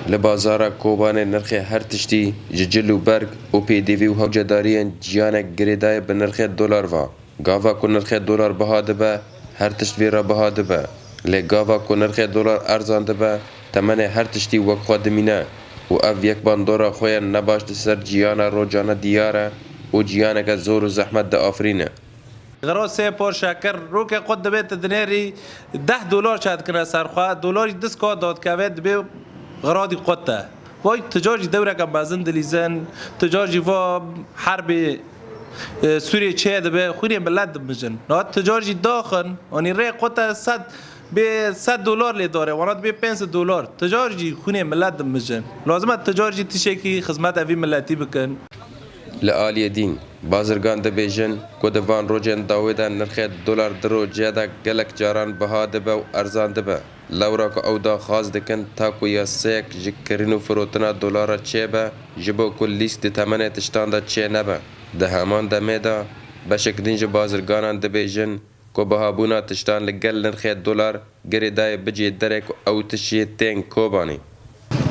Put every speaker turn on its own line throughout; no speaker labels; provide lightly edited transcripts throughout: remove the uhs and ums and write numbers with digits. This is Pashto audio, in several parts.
لبازارا کوبان نرخ هر تشتی جل و برگ و پی دی وی و هوجداریان جیانک گریدای به نرخ دلار و گاوا کو نرخ دلار بها دبه هر تشت ویرا بها دبه لی گاوا کو نرخ دلار ارزان دبه تمن هر تشتی وک خود مینه و اف یک باندورا خوی نباشت سر جیانا روجانا دیاره و جیانک زور و زحمت ده آفرینه
غرو سه پور شکر رو که خود دبیت دنیری $10 شاید کنه سرخواه دلار دست که داد که دبی غرادی قطه وای تجاری دوره که بازن دلیزن تجاری و حرب سوریه چه دبی خوری ملت دمجن نه تجاری داخن آنی ری قطه به $100 لی داره وانات به $5 تجاری خونی ملت دمجن لازمه تجاری تشکی خدمت اوی ملتی بکن
لآلی دین بازرگان دبیجن کدوان روجن داویدن نرخ دلار درو جیدا گلک جاران بها دبه و ارزان دبه لورا که او دا خواست دکن تا کو یا سیک جکرینو فروتنا دلار چه به جبو کل لیست تمنه تشتان دا چه نبه ده همان دمه دا بشک دینج بازرگانان دبیجن که بهابونا تشتان لگل نرخ دلار گری دای بجی درک او تشی تین کوبانی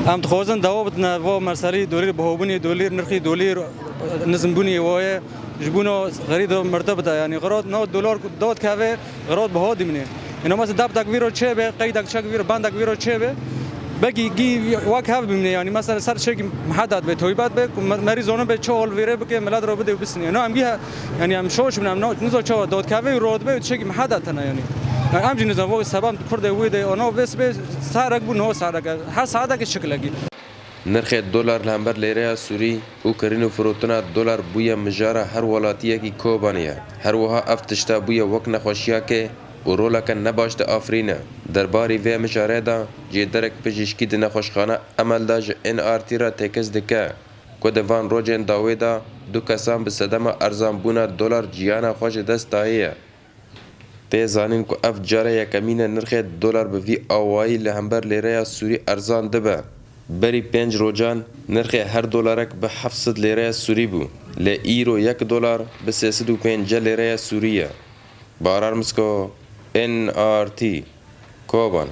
ام تخوزن دوابتنا و مرسلی دولار بهابونی دولار نرخی دولار نزنبونی وای جبونو غريد مرتبطه يعني غرض نو دولار دوت كافي غرض بهودي مني انه مثلا دابتك فيرو تشيبه قيدك شك فيرو باندك فيرو تشيبه باقي جي واك هاف مني يعني مثلا صار شيء محدد بتويبات بك مريضونه بتشول فيرو بك ملاد رو بده بسني انا ام جيها يعني ام شوش من ام نزو تشو دوت كافي رود به شيء محدد انا يعني ام جي نزو سبب فرد ويده انا بس سارك بو نو سارك هر ساعه که شکلگی
نرخ دلار لامبر لیره سوری و کرینو فروتنا دلار بویا مجاره هر ولاتیه کی کوبانیه هر وها افتشتا بویا وک نخوشیا که و رولا که نباشت آفرینه درباری و مجاره دا جی درک پجیشکی دی نخوشخانه عمل دا جه این آرتی را تکز دکه کدوان روجن داوی دا دو کسان به صدم ارزان بونا دلار جیانا خوش دست داییه تی زانین که اف جاره یکمین نرخ دلار به وی آوایی لهمبر لیره سوری ارزان دبه بری 5 روزان نرخ هر دلارک به 700 لیره سوری بو لی ایرو $1 به 305 لیره سوریه بارار مسکو NRT کوبان